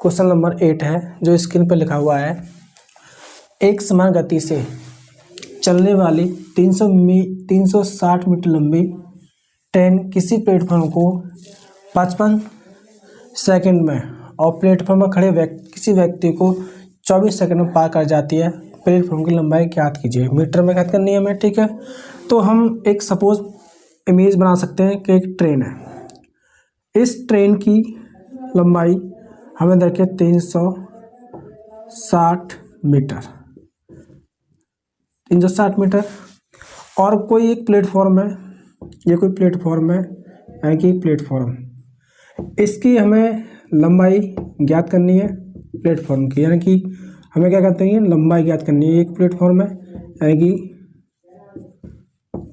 Question number 8 है जो screen पर लिखा हुआ है। एक समान गति से चलने वाली 360 मीटर लंबी ट्रेन किसी प्लेटफॉर्म को 55 सेकंड में और प्लेटफॉर्म पर खड़े किसी व्यक्ति को 24 सेकंड में पार कर जाती है। प्लेटफॉर्म की लंबाई ज्ञात कीजिए। मीटर में ज्ञात करनी है हमें, ठीक है। तो हम एक सपोज इमेज बना सकते हैं कि एक ट्रेन है। इस ट्रेन की लंबाई हमें देखिए 360 मीटर, 360 मीटर। और कोई एक प्लेटफॉर्म है, ये कोई प्लेटफॉर्म है, यानी कि प्लेटफॉर्म, इसकी हमें लंबाई ज्ञात करनी है प्लेटफॉर्म की, यानी कि हमें क्या कहते हैं, लंबाई ज्ञात करनी है। एक प्लेटफॉर्म है यानी कि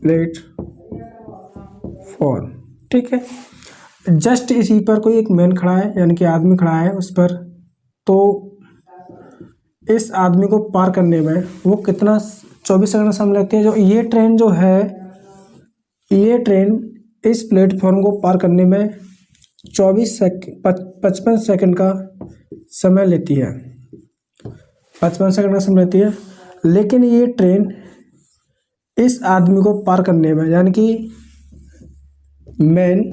प्लेटफॉर्म, ठीक है। जस्ट इसी पर कोई एक मैन खड़ा है, यानी कि आदमी खड़ा है उस पर। तो इस आदमी को पार करने में वो कितना 24 सेकंड समय लगती है। जो ये ट्रेन जो है, ये ट्रेन इस प्लेटफॉर्म को पार करने में 55 सेकंड का समय लेती है, 55 सेकंड का समय लेती है। लेकिन ये ट्रेन इस आदमी को पार करने में, यानी कि मैन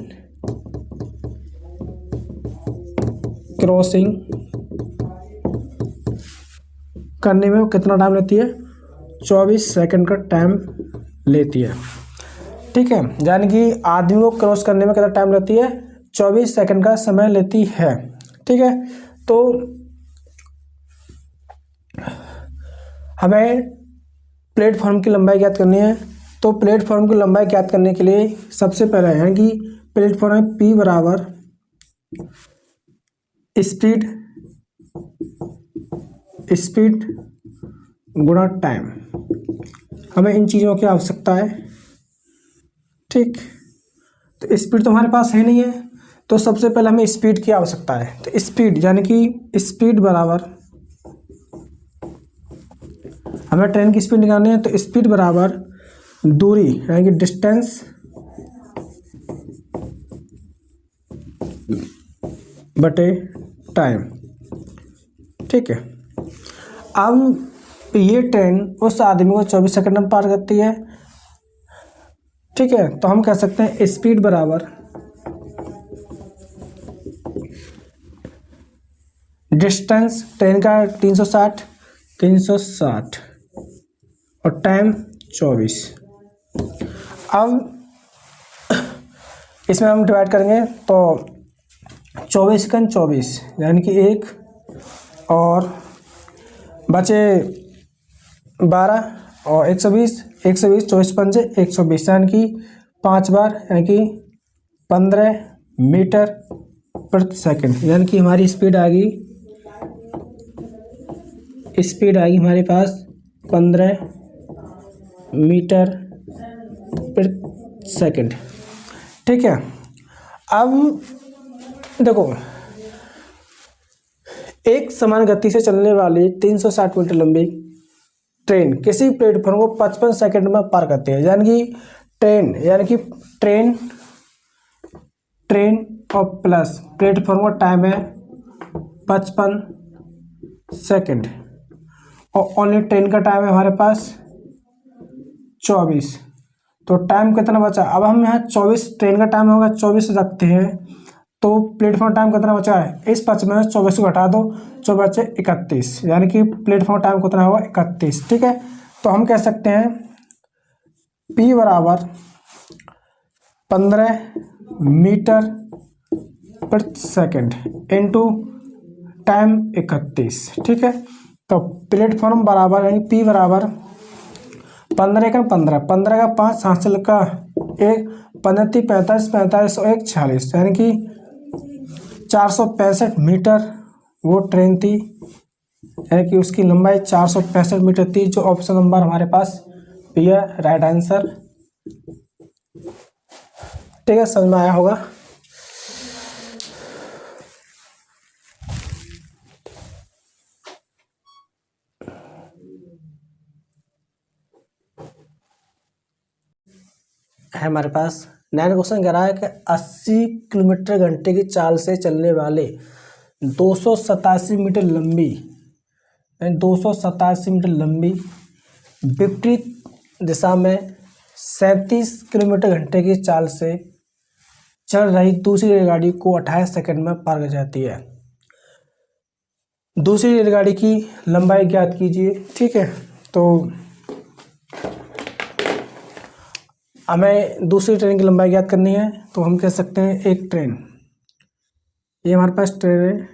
क्रॉसिंग करने में कितना टाइम लेती है, 24 सेकंड का टाइम लेती है, ठीक है। यानी कि आदमी को क्रॉस करने में कितना टाइम लेती है, 24 सेकंड का समय लेती है, ठीक है। तो हमें प्लेटफॉर्म की लंबाई ज्ञात करनी है। तो प्लेटफॉर्म की लंबाई ज्ञात करने के लिए सबसे पहले है कि प्लेटफॉर्म में P बराबर स्पीड गुणा टाइम। हमें इन चीज़ों की आवश्यकता है, ठीक। तो स्पीड तो हमारे पास है नहीं है, तो सबसे पहले हमें स्पीड की आवश्यकता है। तो स्पीड यानी कि स्पीड बराबर, हमें ट्रेन की स्पीड निकालनी है। तो स्पीड बराबर दूरी यानी कि डिस्टेंस बटे टाइम, ठीक है। अब ये ट्रेन उस आदमी को 24 सेकंड में पार करती है, ठीक है। तो हम कह सकते हैं स्पीड बराबर डिस्टेंस, ट्रेन का 360 और टाइम 24। अब इसमें हम डिवाइड करेंगे तो 24 सेकंड 24 यानी कि 1 और बचे 12 और 120 24 पंजे 120 यानी कि 5 बार, यानी कि 15 मीटर प्रति सेकंड। यानी कि हमारी स्पीड आ गई हमारे पास 15 मीटर प्रति सेकंड, ठीक है। अब देखो, एक समान गति से चलने वाली 360 मीटर लंबी ट्रेन किसी प्लेटफॉर्म को 55 सेकंड में पार करती है। यानी कि ट्रेन और प्लस प्लेटफॉर्म का टाइम है 55 सेकंड और ओनली ट्रेन का टाइम है हमारे पास 24। तो टाइम कितना बचा, अब हम यहाँ 24 ट्रेन का टाइम होगा 24 रखते हैं, तो प्लेटफॉर्म टाइम कितना बचा है, इस 55 में 24 को घटा दो, 24 बचे 31, यानी कि प्लेटफॉर्म टाइम कितना होगा 31, ठीक है। तो हम कह सकते हैं P बराबर 15 मीटर प्रति सेकंड इंटू टाइम 31, ठीक है। तो प्लेटफॉर्म बराबर यानी P बराबर 15 का 15 का 5 हासिल का 1 35 45 45 और 1 46, यानी कि 465 मीटर वो ट्रेन थी, यानी कि उसकी लंबाई 465 मीटर थी। जो ऑप्शन नंबर हमारे पास बी है राइट आंसर, ठीक है। समझ में आया होगा। है हमारे पास 9 क्वेश्चन कह रहा है कि 80 किलोमीटर घंटे की चाल से चलने वाले 287 मीटर लंबी, 287 मीटर लंबी विपरीत दिशा में 37 किलोमीटर घंटे की चाल से चल रही दूसरी रेलगाड़ी को 28 सेकंड में पार कर जाती है। दूसरी रेलगाड़ी की लंबाई ज्ञात कीजिए। ठीक है, तो हमें दूसरी ट्रेन की लंबाई ज्ञात करनी है, तो हम कह सकते हैं एक ट्रेन, ये हमारे पास ट्रेन है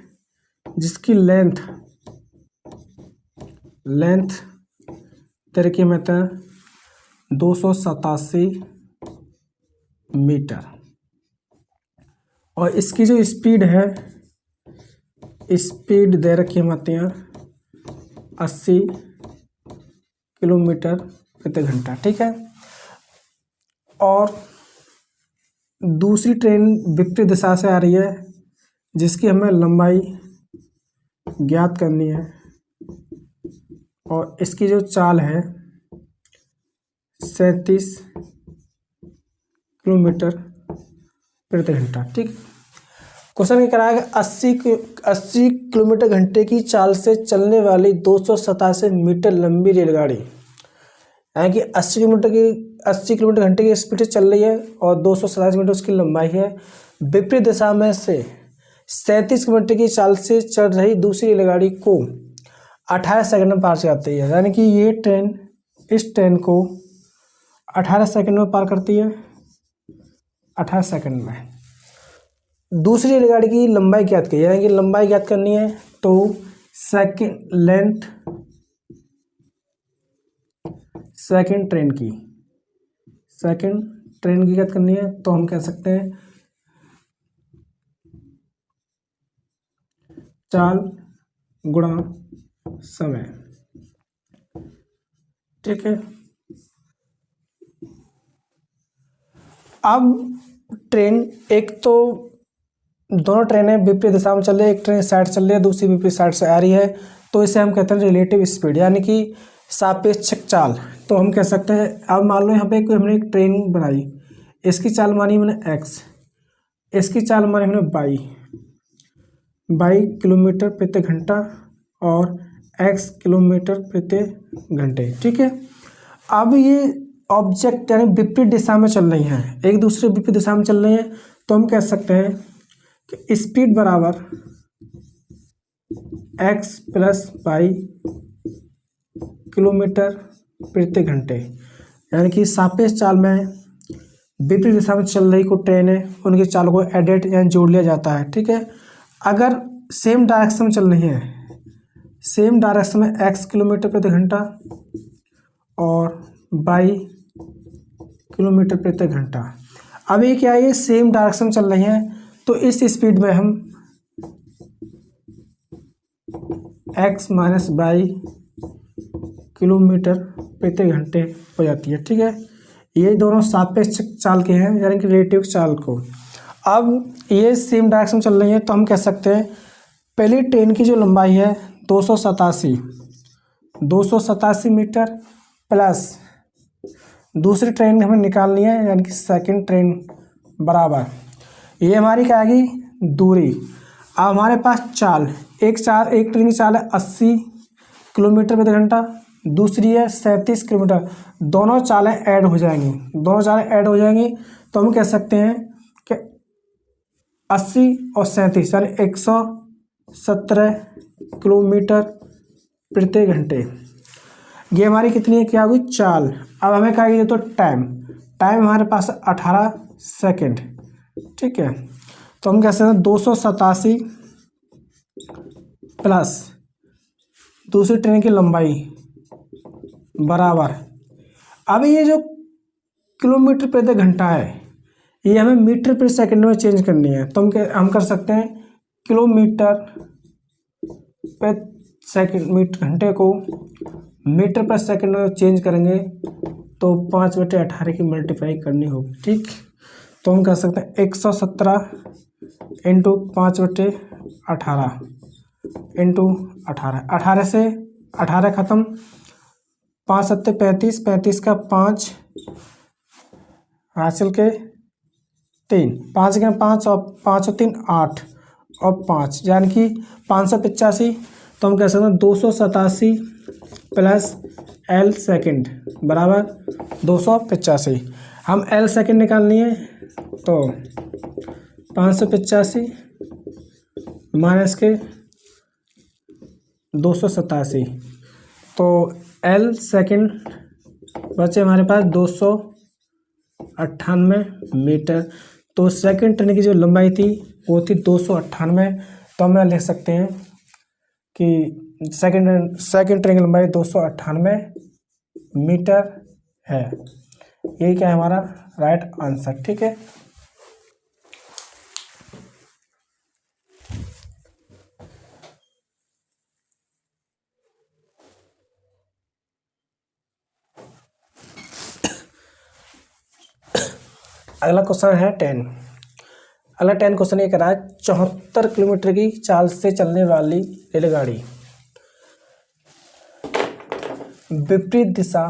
जिसकी लेंथ तरीके में था 287 मीटर, और इसकी जो स्पीड है, स्पीड दे रखी है हमारे यहाँ 80 किलोमीटर प्रति घंटा। ठीक है, और दूसरी ट्रेन विपरीत दिशा से आ रही है जिसकी हमें लंबाई ज्ञात करनी है, और इसकी जो चाल है 37 किलोमीटर प्रति घंटा। ठीक, क्वेश्चन क्या कराया गया, 80 किलोमीटर घंटे की चाल से चलने वाली 287 मीटर लंबी रेलगाड़ी, यानी कि 80 किलोमीटर घंटे की स्पीड से चल रही है और 287 मीटर उसकी लंबाई है, विपरीत दिशा में से 37 किलोमीटर की चाल से चल रही दूसरी रेलगाड़ी को 18 सेकंड में पार करती है। यानी कि ये ट्रेन इस ट्रेन को 18 सेकंड में पार करती है, 18 सेकंड में। दूसरी रेलगाड़ी की लंबाई ज्ञात की, यानी कि लंबाई ज्ञात करनी है, तो सेकंड ट्रेन की ज्ञात करनी है, तो हम कह सकते हैं चाल गुणा समय। ठीक है, अब ट्रेन, एक तो दोनों ट्रेनें विपरीत दिशा में चल रही है, एक ट्रेन साइड चल रही है, दूसरी विपरीत साइड से आ रही है, तो इसे हम कहते हैं रिलेटिव स्पीड, यानी कि सापेक्षक चाल। तो हम कह सकते हैं, अब मान लो यहाँ पे हमने एक ट्रेन बनाई, इसकी चाल मानी मैंने x, इसकी चाल मानी हमने y किलोमीटर प्रति घंटा और x किलोमीटर प्रति घंटे। ठीक है, अब ये ऑब्जेक्ट यानी विपरीत दिशा में चल रही हैं, एक दूसरे विपरीत दिशा में चल रही हैं, तो हम कह सकते हैं कि स्पीड बराबर x प्लस y किलोमीटर प्रति घंटे, यानी कि सापेक्ष चाल में विपरीत दिशा में चल रही को ट्रेन है, उनकी चाल को एडेट यानी जोड़ लिया जाता है। ठीक है, अगर सेम डायरेक्शन में चल रही है, सेम डायरेक्शन में x किलोमीटर प्रति घंटा और y किलोमीटर प्रति घंटा, अब ये क्या है, ये सेम डायरेक्शन में चल रही हैं, तो इस स्पीड में हम x माइनस y किलोमीटर प्रति घंटे हो जाती है। ठीक है, ये दोनों सापेक्ष चाल के हैं, यानी कि रिलेटिव चाल को। अब ये सेम डायरेक्शन में चल रही है, तो हम कह सकते हैं पहली ट्रेन की जो लंबाई है 287 मीटर प्लस दूसरी ट्रेन हमें निकालनी है, यानी कि सेकंड ट्रेन बराबर, ये हमारी क्या आएगी दूरी। अब हमारे पास चाल, एक ट्रेन की चाल है 80 किलोमीटर प्रति घंटा, दूसरी है 37 किलोमीटर, दोनों चालें ऐड हो जाएंगी, तो हम कह सकते हैं कि 80 और 37 यानी 117 किलोमीटर प्रति घंटे, ये हमारी कितनी है, क्या होगी चाल। अब हमें क्या चाहिए, तो टाइम हमारे पास 18 सेकंड। ठीक है, तो हम कह सकते हैं 287 प्लस दूसरी ट्रेन की लंबाई बराबर, अब ये जो किलोमीटर प्रति घंटा है, ये हमें मीटर प्रति सेकंड में चेंज करनी है, तो हम कर सकते हैं किलोमीटर प्रति सेकंड, घंटे को मीटर प्रति सेकंड में चेंज करेंगे, तो 5/18 की मल्टीप्लाई करनी होगी। ठीक, तो हम कह सकते हैं 117 इंटू 5/18 इंटू 18 से 18 खत्म, 5 7 35, 35 का 5 हासिल के 3, 5 के 5 और 5 और 3 8, और 5 यानी कि 585। तो हम कह सकते हैं 287 प्लस एल सेकेंड बराबर 285। हम एल सेकेंड निकालनी है तो 585 माइनस के 287, तो एल सेकेंड बचे हमारे पास 298 मीटर। तो सेकेंड ट्रेन की जो लंबाई थी वो थी 298। तो हम लिख सकते हैं कि सेकेंड ट्रेन की लंबाई 298 मीटर है। यही क्या है हमारा राइट आंसर। ठीक है, अगला क्वेश्चन है 10। अगला 10 क्वेश्चन ये कह रहा है 74 किलोमीटर की चाल से चलने वाली रेलगाड़ी विपरीत दिशा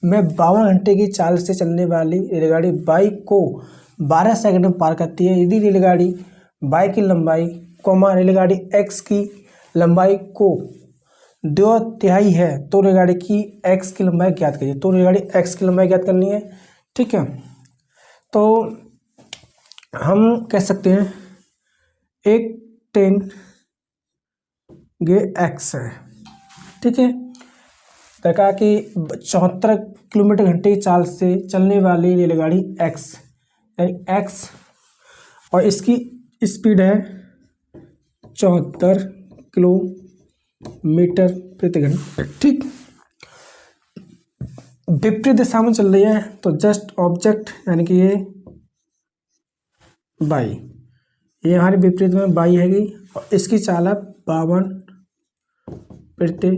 में 52 घंटे की चाल से चलने वाली रेलगाड़ी बाइक को 12 सेकंड में पार करती है। यदि रेलगाड़ी बाइक की लंबाई रेलगाड़ी एक्स की लंबाई को 2/3 है तो रेलगाड़ी की एक्स की लंबाई ज्ञात कीजिए। तो रेलगाड़ी एक्स की लंबाई ज्ञात करनी है। ठीक है, तो हम कह सकते हैं एक ट्रेन ये एक्स है। ठीक है, तो कहा कि 74 किलोमीटर घंटे की चाल से चलने वाली रेलगाड़ी एक्स यानी एक्स और इसकी स्पीड है 74 किलोमीटर प्रति घंटे। ठीक, विपरीत दिशा में चल रही है तो जस्ट ऑब्जेक्ट यानी कि ये बाई, ये हमारे विपरीत में बाई हैगी और इसकी चाल है 52 प्रति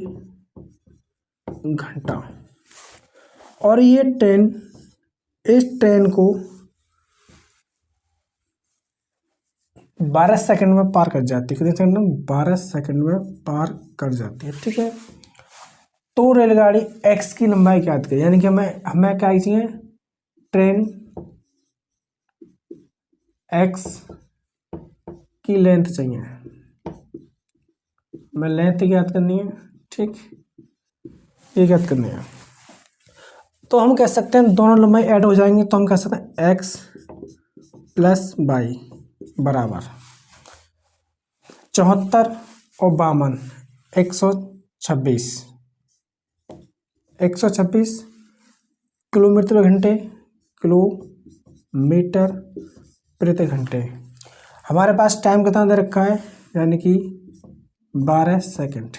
घंटा। और ये ट्रेन इस ट्रेन को 12 सेकंड में पार कर जाती है। कितने सेकंड में? 12 सेकंड में पार कर जाती है। ठीक है, तो रेलगाड़ी एक्स की लंबाई ज्ञात करें, यानी कि हमें क्या चाहिए, ट्रेन एक्स की लेंथ चाहिए, हमें लेंथ ज्ञात करनी है। ठीक, ये ज्ञात करनी है। तो हम कह सकते हैं दोनों लंबाई ऐड हो जाएंगे तो हम कह सकते हैं एक्स प्लस बाई बराबर 74 और 52 126 किलोमीटर प्रति घंटे। हमारे पास टाइम कितना दे रखा है, यानी कि 12 सेकंड।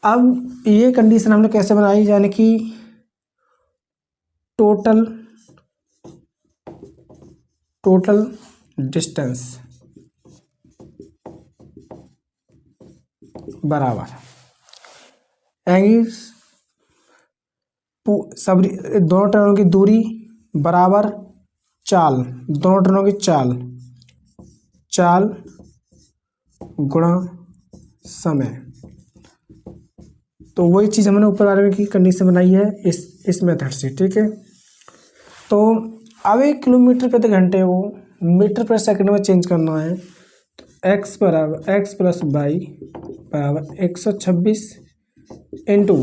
अब ये कंडीशन हमने कैसे बनाई, यानी कि टोटल डिस्टेंस बराबर सब दोनों ट्रेनों की दूरी बराबर चाल, दोनों ट्रेनों की चाल गुणा समय। तो वही चीज़ हमने ऊपर वाले की कंडीशन बनाई है इस मेथड से। ठीक है, तो अब 1 किलोमीटर प्रति घंटे वो मीटर पर सेकंड में चेंज करना है। तो एक्स बराबर एक्स प्लस बाई बराबर 126 इंटू,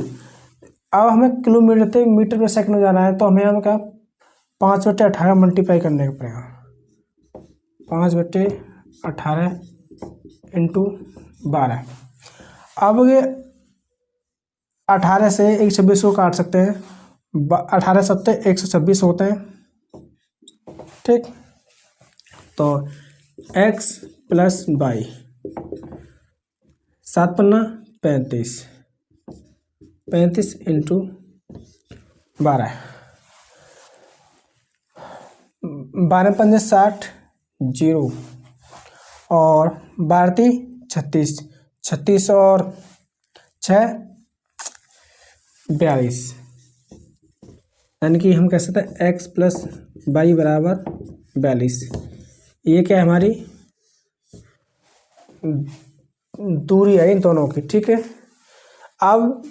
अब हमें किलोमीटर से मीटर पर सेकंड में जाना है तो हमें क्या 5/18 मल्टीप्लाई करने का पड़ेगा। 5/18 इंटू 12। अब ये 18 से 126 को काट सकते हैं, 18 सत्ते 126 होते हैं। ठीक, तो x plus by 7 Panna 35 into 12, 12 पंजे 60 जीरो और 12 36 और 6 42, यानी कि हम कह सकते हैं x प्लस बाई बराबर 42। ये क्या है, हमारी दूरी है इन दोनों की। ठीक है, अब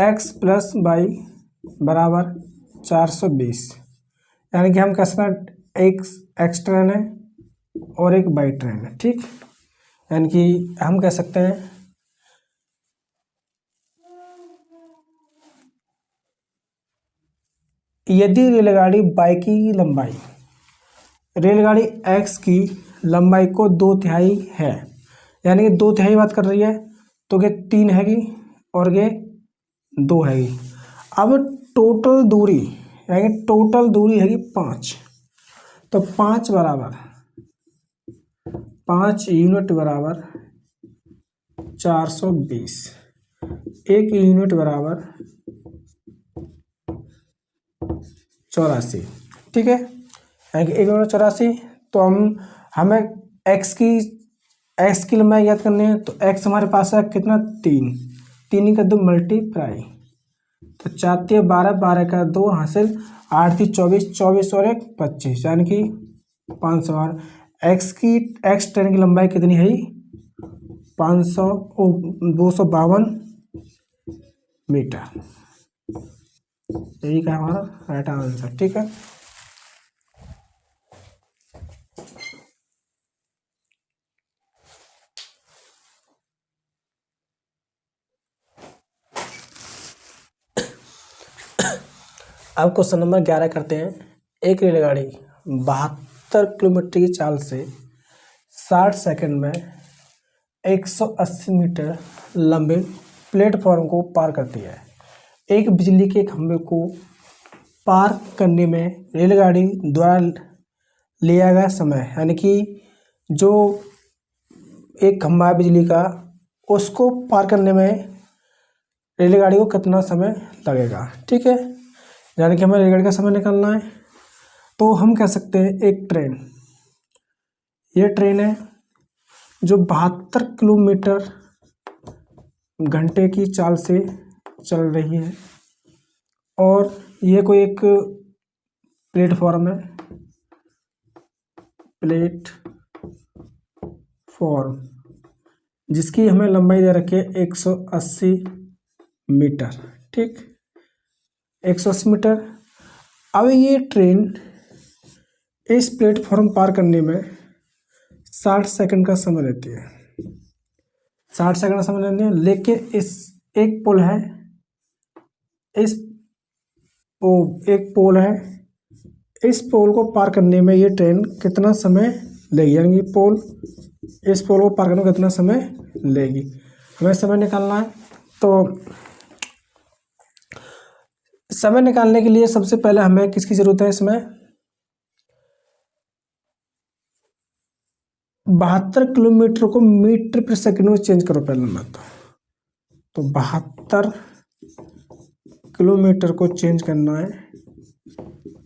x प्लस बाई बराबर 420, यानी कि हम कह सकते हैं एक एक्स ट्रेन है और एक बाई ट्रेन है, ठीक। यानी कि हम कह सकते हैं यदि रेलगाड़ी बाई की लंबाई रेलगाड़ी एक्स की लंबाई को 2/3 है, यानी कि 2/3 बात कर रही है, तो ये 3 हैगी और ये 2 हैगी। अब टोटल दूरी यानी टोटल दूरी हैगी 5, तो 5 बराबर 5 यूनिट बराबर 420, 1 यूनिट बराबर 84, ठीक है। यानी कि 1/84। तो हमें एक्स की लंबाई याद करनी है, तो एक्स हमारे पास है कितना 3, 3 का 2 मल्टीप्लाई, तो 4 12, 12 का 2 हासिल, 8 24, 24 और 1 25, यानी कि 500। एक्स ट्रेन की लंबाई कितनी है 252 मीटर। यही का हमारा राइट आंसर, ठीक है। अब क्वेश्चन नंबर 11 करते हैं। एक रेलगाड़ी 72 किलोमीटर की चाल से 60 सेकंड में 180 मीटर लंबे प्लेटफॉर्म को पार करती है। एक बिजली के खंभे को पार करने में रेलगाड़ी द्वारा लिया गया समय, यानी कि जो एक खंभा है बिजली का, उसको पार करने में रेलगाड़ी को कितना समय लगेगा, ठीक है। यानी कि हमें रेलगाड़ी का समय निकालना है। तो हम कह सकते हैं एक ट्रेन, ये ट्रेन है जो 72 किलोमीटर घंटे की चाल से चल रही है, और ये कोई एक प्लेटफॉर्म है, प्लेटफॉर्म जिसकी हमें लंबाई दे रखी है 180 मीटर, ठीक, 180 मीटर। अब ये ट्रेन इस प्लेटफॉर्म पार करने में 60 सेकंड का समय लेती है, 60 सेकंड का समय लेती है। लेकिन इस एक पोल है, एक पोल है, इस पोल को पार करने में ये ट्रेन कितना समय लेगी, यानी इस पोल को पार करने में कितना समय लेगी, हमें समय निकालना है। तो समय निकालने के लिए सबसे पहले हमें किसकी जरूरत है, इसमें 72 किलोमीटर को मीटर पर सेकंड में चेंज करो पहले नंबर। तो 72 किलोमीटर को चेंज करना है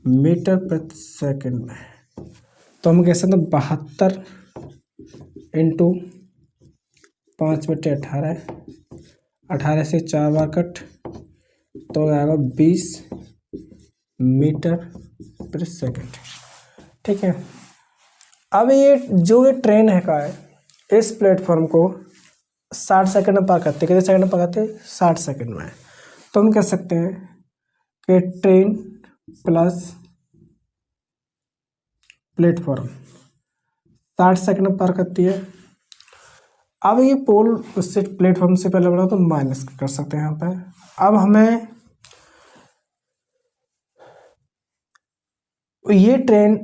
मीटर प्रति सेकंड में, तो हम कह सकते हैं 72 इंटू 5/18, 18 से 4 बार कट, तो आएगा 20 मीटर प्रति सेकंड, ठीक है। अब ये ट्रेन है का है, इस प्लेटफॉर्म को 60 सेकंड में पार करते, कितने सेकंड में पार करते 60 सेकंड में। तो हम कह सकते हैं कि ट्रेन प्लस प्लेटफॉर्म 60 सेकंड में पार करती है। अब ये पोल उससे प्लेटफॉर्म से पहले बढ़ा तो माइनस कर सकते हैं यहाँ पे। अब हमें ये ट्रेन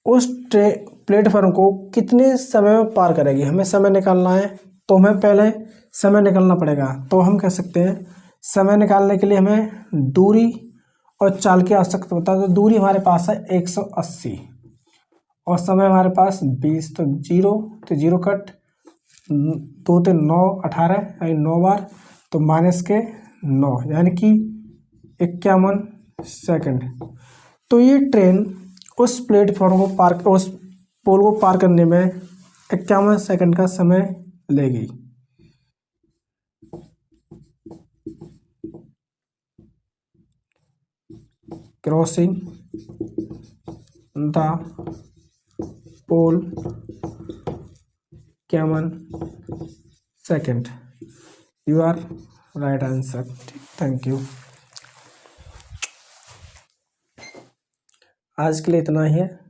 उस प्लेटफॉर्म को कितने समय में पार करेगी, हमें समय निकालना है। तो हमें पहले समय निकालना पड़ेगा। तो हम कह सकते हैं समय निकालने के लिए हमें दूरी और चाल की आवश्यकता होता है। तो दूरी हमारे पास है 180 और समय हमारे पास 20, तो 0 कट, 2 से 9, 18 यानी 9 बार, तो माइनस के 9 यानी कि 51 सेकंड। तो ये ट्रेन उस प्लेटफॉर्म को उस पोल को पार करने में 51 सेकंड का समय लेगी। Crossing the pole 51 second, you are right answer. Thank you. आज के लिए इतना ही है।